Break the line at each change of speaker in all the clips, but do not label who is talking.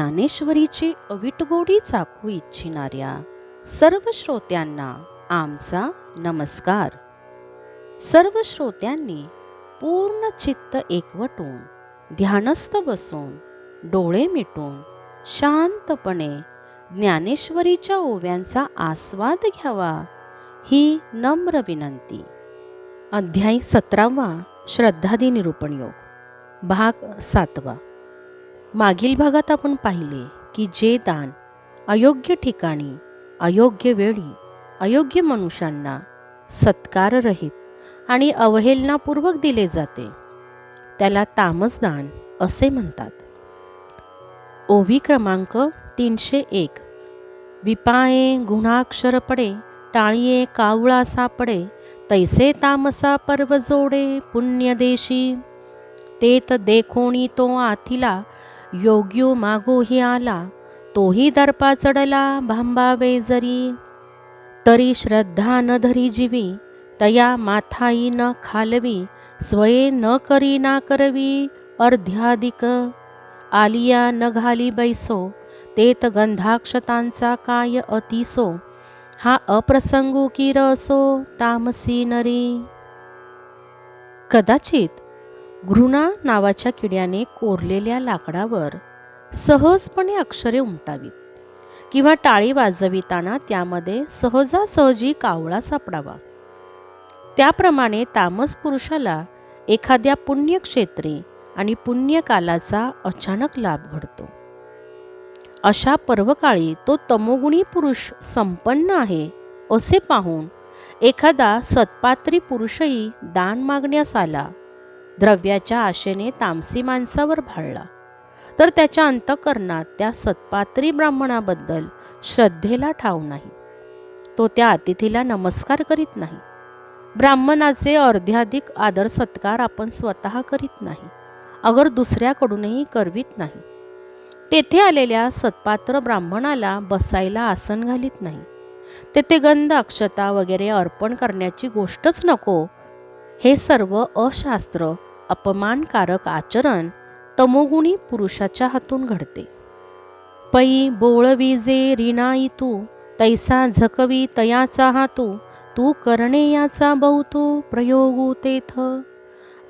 ज्ञानेश्वरीची अविटगोडी चाखू इच्छिणाऱ्या सर्व श्रोत्यांना आमचा नमस्कार. सर्व श्रोत्यांनी पूर्ण चित्त एकवटून ध्यानस्थ बसून डोळे मिटून शांतपणे ज्ञानेश्वरीच्या ओव्यांचा आस्वाद घ्यावा ही नम्र विनंती. अध्याय 17वा श्रद्धादी निरूपण योग भाग 7वा. मागील भागात आपण पाहिले की जे दान अयोग्य ठिकाणी अयोग्य वेळी अयोग्य मनुष्यांना सत्काररहित आणि अवहेलनापूर्वक दिले जाते त्याला तामसदान असे म्हणतात. ओवी क्रमांक 301. विपाये गुणाक्षर पडे टाळिये कावळा सापडे तैसे तामसा पर्व जोडे पुण्यदेशी तेत देखोणी तो आथिला योग्यो मागोही आला तोही दर्पा चढला भांबावे जरी तरी श्रद्धा न धरी जीवी तया माथाई न खालवी स्वये न करी ना करवी अर्ध्याधिक आलिया न घाली बैसो तेत गंधाक्षतांचा काय अतिसो हा अप्रसंगू की रसो तामसी नरी. कदाचित घृणा नावाच्या किड्याने कोरलेल्या लाकडावर सहजपणे अक्षरे उमटावीत किंवा टाळी वाजविताना त्यामध्ये सहजासहजी कावळा सापडावा. त्याप्रमाणे तामस पुरुषाला एखाद्या पुण्यक्षेत्री आणि पुण्यकालाचा अचानक लाभ घडतो. अशा पर्वकाळी तो तमोगुणी पुरुष संपन्न आहे असे पाहून एखादा सत्पात्री पुरुषही दान मागण्यास आला, द्रव्याच्या आशेने तामसी माणसावर भाळला तर त्याच्या अंतःकरणात त्या सत्पात्री ब्राह्मणाबद्दल श्रद्धेला ठाव नाही. तो त्या अतिथीला नमस्कार करीत नाही. ब्राह्मणाचे अर्ध्याधिक आदर सत्कार आपण स्वतः करीत नाही, अगर दुसऱ्याकडूनही करवित नाही. तेथे आलेल्या सत्पात्र ब्राह्मणाला बसायला आसन घालीत नाही. तेथे गंध अक्षता वगैरे अर्पण करण्याची गोष्टच नको. हे सर्व अशास्त्र अपमानकारक आचरण तमोगुणी पुरुषाच्या हातून घडते. पै बोळवी जे रिनाई तू तैसा झकवी तयाचा हातू तू करणे याचा बहुतू प्रयोगू तेथ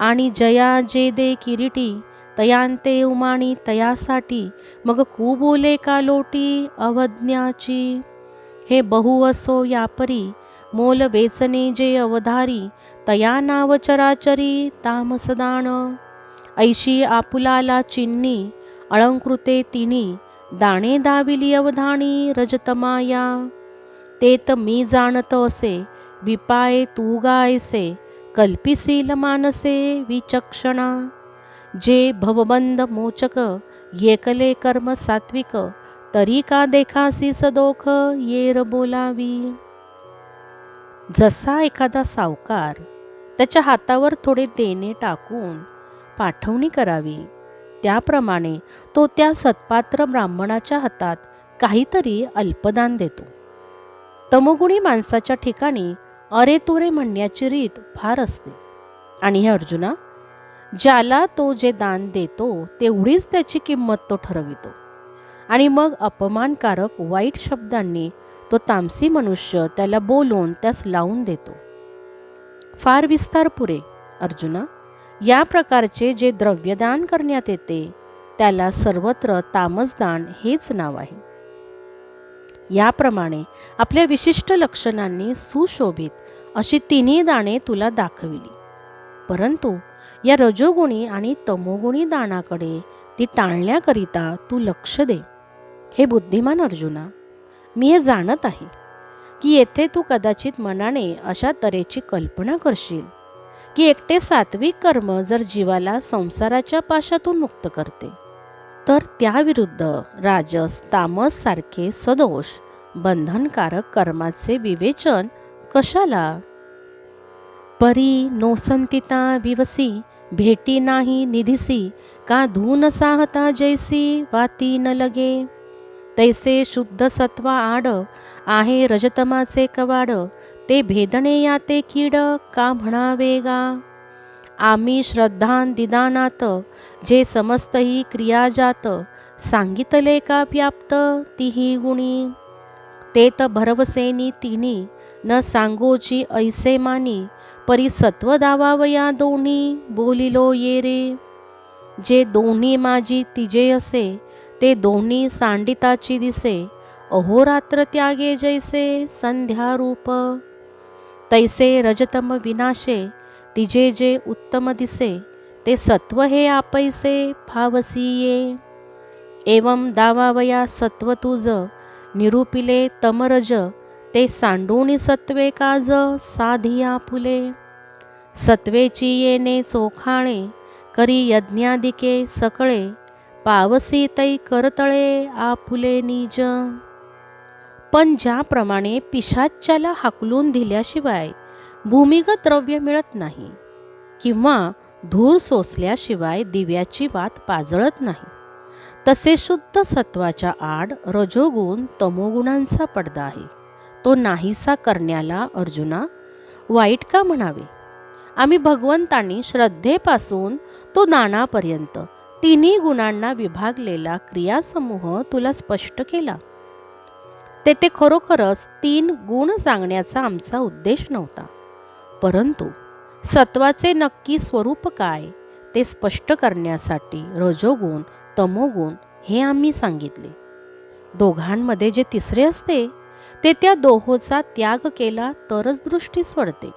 आणि जया जे दे किरीटी तयांते उमाणी तयासाठी मग कू बोले का लोटी अवज्ञाची हे बहु असो यापरी मोल वेचने जे अवधारी तया नाव चराचरी तामसदान ऐशी आपुलाला चिन्नी अलंकृते तिनी दाणे दाविली अवधानी रजतमाया तेत मी जाणत असे विपाये तू गायसे कल्पिसील मानसे विचक्षणा जे भवबंध मोचक येकले कर्म सात्विक तरी का देखासी सदोख येर बोलावी. जसा एखादा सावकार त्याच्या हातावर थोडे देणे टाकून पाठवणी करावी त्याप्रमाणे तो त्या सत्पात्र ब्राह्मणाच्या हातात काहीतरी अल्पदान देतो. तमोगुणी माणसाच्या ठिकाणी अरे तुरे म्हणण्याची रीत फार असते. आणि हे अर्जुना, ज्याला तो जे दान देतो तेवढीच त्याची किंमत तो ठरवितो आणि मग अपमानकारक वाईट शब्दांनी तो तामसी मनुष्य त्याला बोलून त्यास लावून देतो. फार विस्तार पुरे अर्जुना. या प्रकारचे जे द्रव्यदान करण्यात येते त्याला सर्वत्र तामसदान हेच नाव आहे. याप्रमाणे आपल्या विशिष्ट लक्षणांनी सुशोभित अशी तिन्ही दाने तुला दाखविली, परंतु या रजोगुणी आणि तमोगुणी दानाकडे ती टाळण्याकरिता तू लक्ष दे. हे बुद्धिमान अर्जुना, मी हे जाणत आहे की येथे तू कदाचित मनाने अशा तऱ्हेची कल्पना करशील की एकटे सात्विक कर्म जर जीवाला संसाराच्या पाशातून मुक्त करते तर त्याविरुद्ध राजस तामस सारखे सदोष बंधनकारक कर्माचे विवेचन कशाला. परी नोसंतिता विवसी भेटी नाही निधिसी का धून साहता जैसी वाती न लगे तैसे शुद्ध सत्वा आड आहे रजतमाचे कवाड ते भेदणे याते कीड का म्हणावे गा. आम्ही श्रद्धान दिदानात जे समस्त ही क्रिया जात सांगितले का व्याप्त तिही गुणी. ते त भरवसेनी तिनी न सांगोची ऐसे मानी. परी सत्व दावावया दोन्ही बोलिलो ये रे. जे दोन्ही माझी तिजे असे ते दोन्ही सांडिताची दिसे. अहोरात्र त्यागे जैसे संध्या रूप. तैसे रजतम विनाशे तिजे जे उत्तम दिसे. ते सत्व हे आपैसे भावसी ये. एवं दावावया सत्व तुझ निरूपिले तमरज. ते सांडूनी सत्वे काज साधिया फुले. सत्वेची येणे चोखाणे करी यज्ञादिके सकळे. पावसी तै करतळे आपुले निज. पण ज्याप्रमाणे पिशाच्याला हाकलून दिल्याशिवाय भूमिगत द्रव्य मिळत नाही किंवा धूर सोसल्याशिवाय दिव्याची वात पाजळत नाही, तसे शुद्ध सत्वाच्या आड रजोगुण तमोगुणांचा पडदा आहे. तो नाहीसा करण्याला अर्जुना वाईट का म्हणावे. आम्ही भगवंतांनी श्रद्धेपासून तो दानापर्यंत तिन्ही गुणांना विभागलेला क्रियासमूह तुला स्पष्ट केला. तेथे खरोखरच 3 गुण सांगण्याचा आमचा उद्देश नव्हता, परंतु सत्वाचे नक्की स्वरूप काय ते स्पष्ट करण्यासाठी रजोगुण तमोगुण हे आम्ही सांगितले. दोघांमध्ये जे तिसरे असते ते त्या दोहोचा त्याग केला तरच दृष्टीस पडते.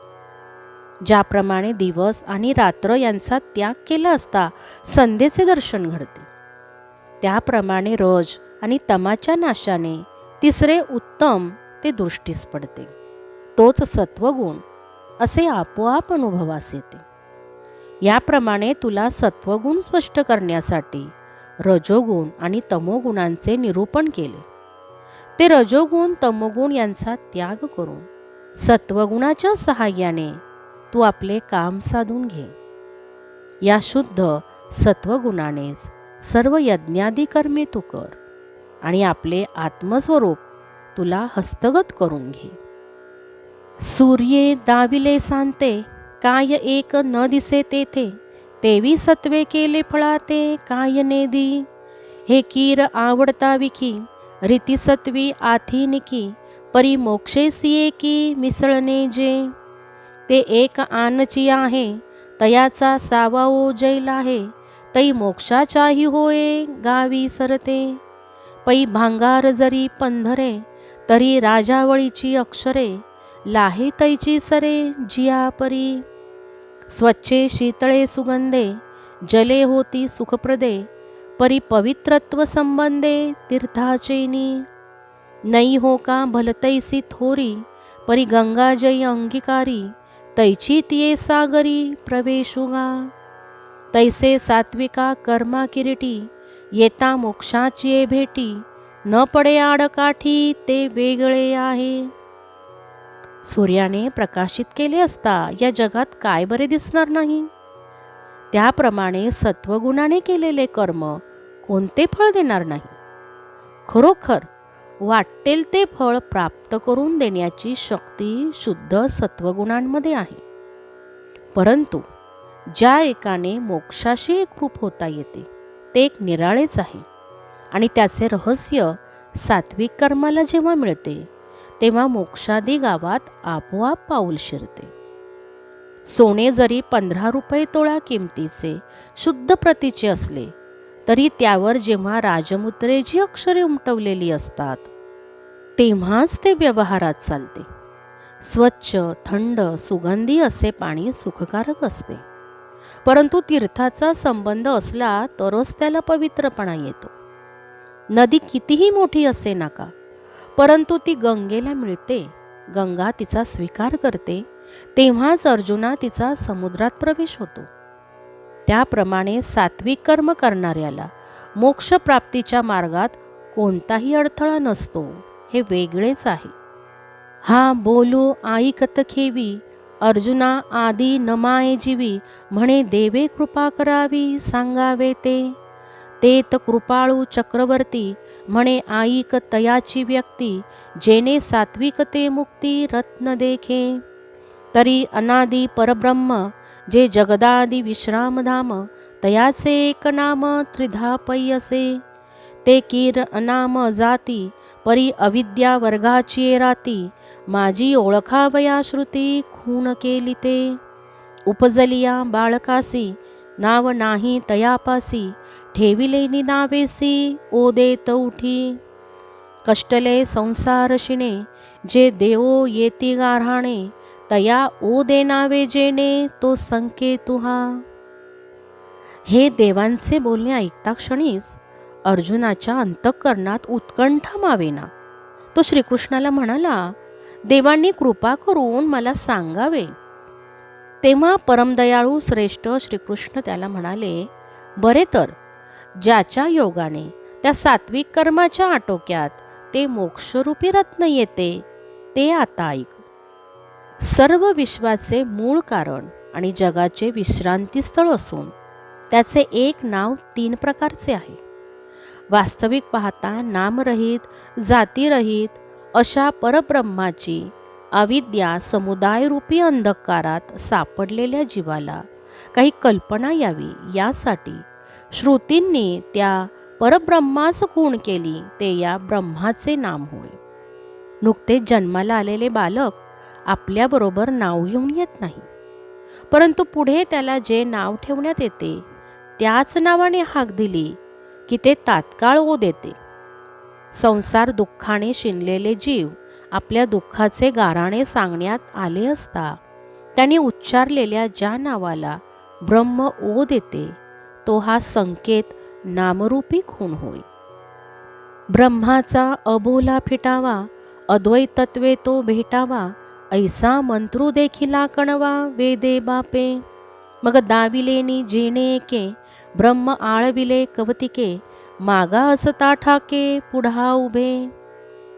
ज्याप्रमाणे दिवस आणि रात्र यांचा त्याग केला असता संध्येचे दर्शन घडते, त्याप्रमाणे रज आणि तमाच्या नाशाने तिसरे उत्तम ते दृष्टीस पडते. तोच सत्वगुण असे आपोआप अनुभवास येते. याप्रमाणे तुला सत्वगुण स्पष्ट करण्यासाठी रजोगुण आणि तमोगुणांचे निरूपण केले. ते रजोगुण तमोगुण यांचा त्याग करून सत्वगुणाच्या सहाय्याने तू आपले काम साधून घे. या शुद्ध सत्वगुणानेच सर्व यज्ञादी कर्मे तू कर आणि आपले आत्मस्वरूप तुला हस्तगत करून घे. सूर्ये दाविले सांते काय एक न दिसे तेथे. तेवी सत्वे केले फळाते काय नेदी. हे कीर आवडता विकी रीतिसत्वी आथी निकी. परी मोक्षेसी एकी मिसळणे जे. ते एक आनची आहे तयाचा सावाओ जैल आहे. तै मोक्षाचाही होय गावी सरते. पै भांगार जरी पंधरे तरी राजावळीची अक्षरे. लाहे तैची सरे जिया परी. स्वच्छे शीतळे सुगंधे जले होती सुखप्रदे. परी पवित्रत्व संबंधे तीर्थाचेनी. नई हो का भलतैसी थोरी परी गंगा जय अंगीकारी. तैची तिये सागरी प्रवेशुगा. तैसे सात्विका कर्मा किरीटी येता मोक्षाची भेटी. न पडे आडकाठी ते वेगळे आहे. सूर्याने प्रकाशित केले असता या जगात काय बरे दिसणार नाही. त्याप्रमाणे सत्वगुणाने केलेले कर्म कोणते फळ देणार नाही. खरोखर वाटेल ते फळ प्राप्त करून देण्याची शक्ती शुद्ध सत्वगुणांमध्ये आहे. परंतु ज्या एकाने मोक्षाशी एकरूप होता येते ते एक निराळेच आहे आणि त्याचे रहस्य सात्विक कर्माला जेव्हा मिळते तेव्हा मोक्षादी गावात आपोआप पाऊल शिरते. सोने जरी 15 रुपये तोळा किमतीचे शुद्ध प्रतीचे असले तरी त्यावर जेव्हा राजमुद्रेची अक्षरे उमटवलेली असतात तेव्हाच ते व्यवहारात चालते. स्वच्छ थंड सुगंधी असे पाणी सुखकारक असते, परंतु तीर्थाचा संबंध असला तरच त्याला पवित्रपणा येतो. नदी कितीही मोठी असे नका, परंतु ती गंगेला मिळते, गंगा तिचा स्वीकार करते, तेव्हाच अर्जुना तिचा समुद्रात प्रवेश होतो. त्याप्रमाणे सात्विक कर्म करणाऱ्याला मोक्षप्राप्तीच्या मार्गात कोणताही अडथळा नसतो हे वेगळेच आहे. हा बोलू ऐकत खेवी अर्जुना आदी नमाये जीवी. म्हणे देवे कृपा करावी सांगावे ते. तेत कृपाळू चक्रवर्ती म्हणे ऐक तयाची व्यक्ती. जेने सात्विकते मुक्ती रत्न देखे. तरी अनादी परब्रह्म जे जगदादी विश्रामधाम. तयाचे एक नाम त्रिधा पै असे. ते कीर नाम जाती, परी अविद्या वर्गाची राती, माझी ओळखावया श्रुती खूण केली ते. उपजलिया बाळकासी, नाव नाही तयापासी, ठेविले नावेसी ओदेत उठी. कष्टले संसारशिणे, जे देवो येती गाऱ्हाणे, तया ओ दे नावे जेणे तो संकेतुहा. हे देवांचे बोलणे ऐकता क्षणीच अर्जुनाच्या अंतःकरणात उत्कंठा मावेना. तो श्रीकृष्णाला म्हणाला, देवांनी कृपा करून मला सांगावे. तेव्हा परमदयाळू श्रेष्ठ श्रीकृष्ण त्याला म्हणाले, बरे तर, ज्याच्या योगाने त्या सात्विक कर्माच्या आटोक्यात ते मोक्षरूपी रत्न येते ते आता ऐक. सर्व विश्वाचे मूळ कारण आणि जगाचे विश्रांतीस्थळ असून त्याचे एक नाव 3 प्रकारचे आहे. वास्तविक पाहता नामरहित, जातीरहित अशा परब्रह्माची अविद्या समुदायरूपी अंधकारात सापडलेल्या जीवाला काही कल्पना यावी यासाठी श्रुतींनी त्या परब्रह्मास खूण केली, ते या ब्रह्माचे नाम होय. नुकतेच जन्माला आलेले बालक आपल्याबरोबर नाव घेऊन येत नाही, परंतु पुढे त्याला जे नाव ठेवण्यात येते त्याच नावाने हाक दिली की ते तात्काळ ओ देते. संसार दुःखाने शिनलेले जीव आपल्या दुःखाचे गाऱ्हाणे सांगण्यात आले असता त्यांनी उच्चारलेल्या ज्या नावाला ब्रह्म ओ देते तो हा संकेत नामरूपी खूण होय. ब्रह्माचा अबोला फिटावा, अद्वैतत्वे तो भेटावा, ऐसा मंत्रू देखिला कणवा वेदे बापे. मग दाविलेनी जेणे एके, ब्रह्म आळविले कवतिके, मागा असता ठाके पुढा उभे.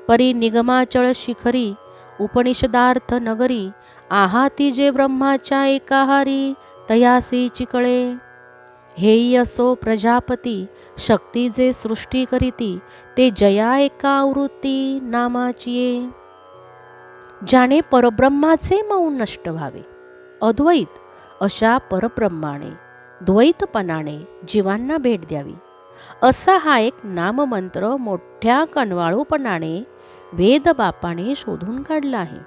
परी निगमाचळ शिखरी, उपनिषदार्थ नगरी, आहाती जे ब्रह्माच्या एकाहारी, तयासी चिकळे. हेई असो प्रजापती, शक्ती जे सृष्टी करीती, ते जया एका आवृत्ती नामाचिये. ज्याने परब्रह्माचे मौन नष्ट व्हावे, अद्वैत अशा परब्रह्माने द्वैतपणाने जीवांना भेट द्यावी, असा हा एक नाममंत्र मोठ्या कनवाळूपणाने वेदबापाने शोधून काढला आहे.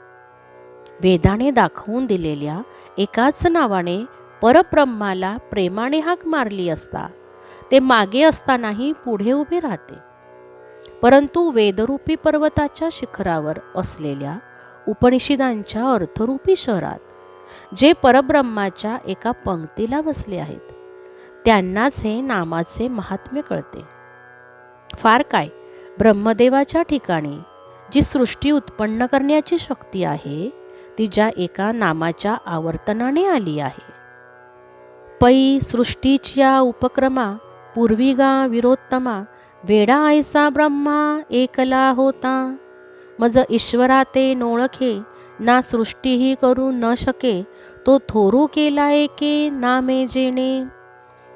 वेदाने दाखवून दिलेल्या एकाच नावाने परब्रह्माला प्रेमाने हाक मारली असता ते मागे असतानाही पुढे उभे राहते. परंतु वेदरूपी पर्वताच्या शिखरावर असलेल्या उपनिषदांच्या अर्थरूपी शहरात जे परब्रह्माच्या एका पंक्तीला बसले आहेत त्यांनाच हे नामाचे महात्म्य कळते. फार काय, ब्रह्मदेवाच्या ठिकाणी जी सृष्टी उत्पन्न करण्याची शक्ती आहे ती ज्या एका नामाच्या आवर्तनाने आली आहे. पै सृष्टीच्या उपक्रमा, पूर्विगा विरोत्तमा, वेडा ऐसा ब्रह्मा एकला होता. मज ईश्वरा ते नोळखे, ना सृष्टीही करू न शके, तो थोरू केला एके नामे जेणे.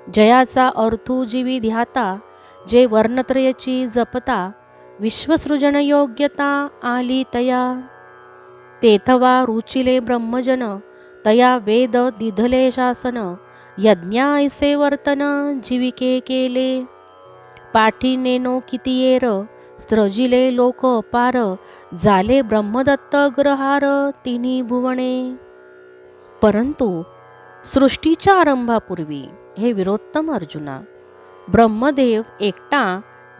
जयाचा अर्थू जीवी ध्याता, जे वर्णत्रयची जपता, विश्वसृजन योग्यता आली तया. तेथवा रुचिले ब्रह्मजन, तया वेद दिधले शासन, यज्ञा ऐसे वर्तन जीविके केले. पाठी नेनो कितीयेर, स्त्रजिले लोक अपार, झाले ब्रह्मदत्त ग्रहार तिन्ही भुवने. परंतु सृष्टीच्या आरंभापूर्वी हे वीरोत्तम अर्जुना, ब्रह्मदेव एकटा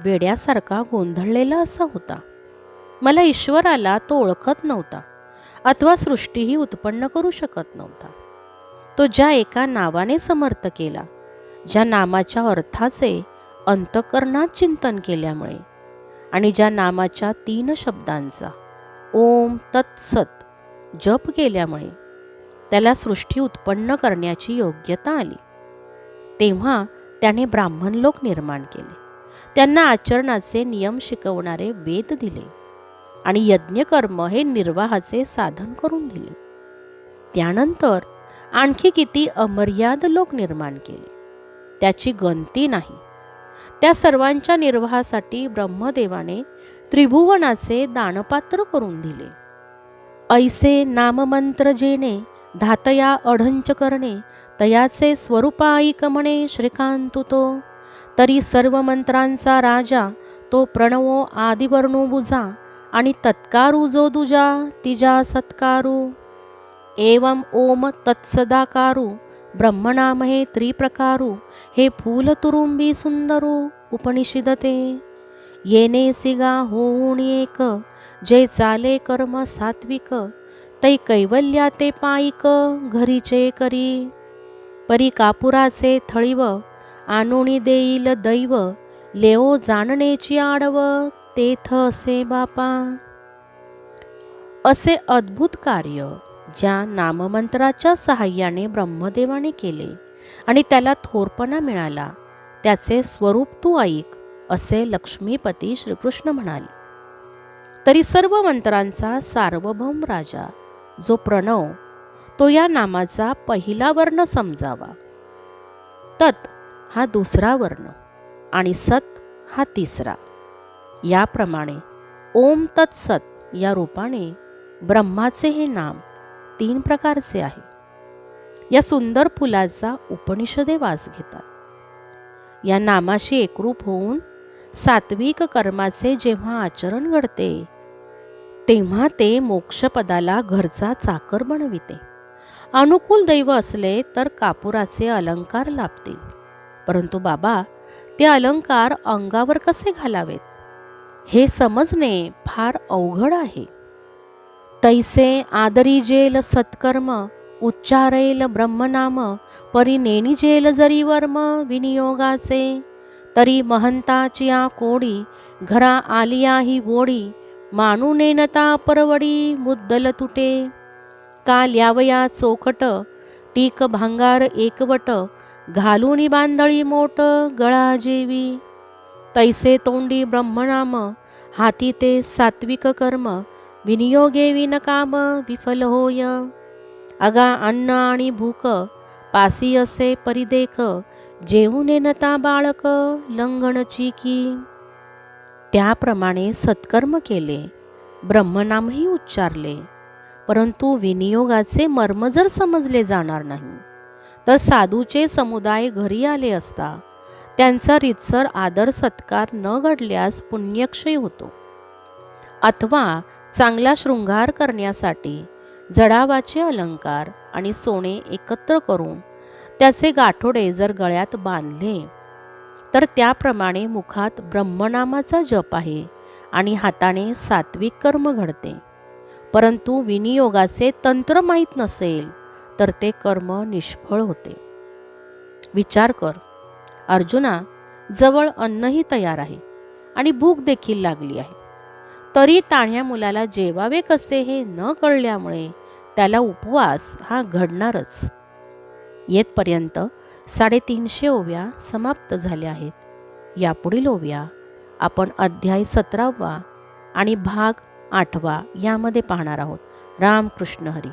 वेड्यासारखा गोंधळलेला असा होता. मला ईश्वराला तो ओळखत नव्हता अथवा सृष्टीही उत्पन्न करू शकत नव्हता. तो ज्या एका नावाने समर्थ केला, ज्या नामाच्या अर्थाचे अंतःकरणात चिंतन केल्यामुळे आणि ज्या नामाच्या 3 शब्दांचा ओम तत्सत जप केल्यामुळे त्याला सृष्टी उत्पन्न करण्याची योग्यता आली, तेव्हा त्याने ब्राह्मणलोक निर्माण केले, त्यांना आचरणाचे नियम शिकवणारे वेद दिले आणि यज्ञकर्म हे निर्वाहाचे साधन करून दिले. त्यानंतर आणखी किती अमर्याद लोक निर्माण केले, त्याची गणती नाही. त्या सर्वांच्या निर्वाहासाठी ब्रह्मदेवाने त्रिभुवनाचे दानपात्र करून दिले. ऐसे नाममंत्र जेणे, धातया अढंच करणे, तयाचे स्वरूपाईक म्हणे श्रीकांतु तो. तरी सर्व मंत्रांचा राजा तो प्रणवो आदिवर्णो बुजा आणि तत्कारू जो दुजा तिजा सत्कारू एवं ओम तत्सदाकारू ब्रह्मनाम हे त्रिप्रकारू हे फूल तुरुंबी सुंदरू उपनिषिदते येणे सिगा होऊन एक जे चाले कर्म सात्विक तै कैवल्या ते पायिक घरीचे करी परी कापुराचे थळीव आणुणी देईल दैव लेओ जाणण्याची आडव तेथ असे बापा. असे अद्भुत कार्य ज्या नाममंत्राच्या सहाय्याने ब्रह्मदेवाने केले आणि त्याला थोरपणा मिळाला त्याचे स्वरूप तू ऐक असे लक्ष्मीपती श्रीकृष्ण म्हणाले. तरी सर्व मंत्रांचा सार्वभौम राजा जो प्रणव तो या नामाचा पहिला वर्ण समजावा. तत् हा दुसरा वर्ण आणि सत हा तिसरा. याप्रमाणे ओम तत्सत या रूपाने ब्रह्माचे हे नाम 3 प्रकारचे आहे. या सुंदर फुलाचा उपनिषदे वास घेतात. या नामाशी एकरूप होऊन सात्विक कर्माचे जेव्हा आचरण घडते तेव्हा ते मोक्षपदाला घरचा चाकर बनविते. अनुकूल दैव असले तर कापुराचे अलंकार लाभतील. परंतु बाबा ते अलंकार अंगावर कसे घालावेत हे समजणे फार अवघड आहे. तैसे आदरीजेल सत्कर्म उच्चारेल ब्रह्मनाम परी नेणिजेल जरी वर्म विनियोगाचे तरी महंताची या कोडी घरा आलिया ही वोडी मानू नेनता परवडी मुद्दल तुटे काल यावया चोखट टीक भांगार एकवट घालूनी बांधळी मोट गळा जेवी तैसे तोंडी ब्रह्मनाम हाती ते सात्विक कर्म विनियोगे विनकाम विफल होय अगा अन्न आणि भूक पासी असे परिदेख जेवून नेनता बाळक लंगणची की. त्याप्रमाणे सत्कर्म केले ब्रह्मनामही उच्चारले परंतु विनियोगाचे मर्म जर समजले जाणार नाही तर साधूचे समुदाय घरी आले असता त्यांचा रीतसर आदर सत्कार न घडल्यास पुण्यक्षय होतो. अथवा चांगला शृंगार करण्यासाठी जडावाचे अलंकार आणि सोने एकत्र करून त्याचे गाठोडे जर गळ्यात बांधले तर त्याप्रमाणे मुखात ब्रह्मनामाचा जप आहे आणि हाताने सात्विक कर्म घडते. परंतु विनियोगाचे तंत्र माहीत नसेल तर ते कर्म निष्फळ होते. विचार कर अर्जुना, जवळ अन्नही तयार आहे आणि भूक देखील लागली आहे, तरी ताण्या मुलाला जेवावे कसे हे न कळल्यामुळे त्याला उपवास हा घडणारच. येथपर्यंत 350 ओव्या समाप्त झाल्या आहेत. यापुढील ओव्या आपण अध्याय 17 आणि भाग 8 यामध्ये पाहणार आहोत. रामकृष्ण हरी.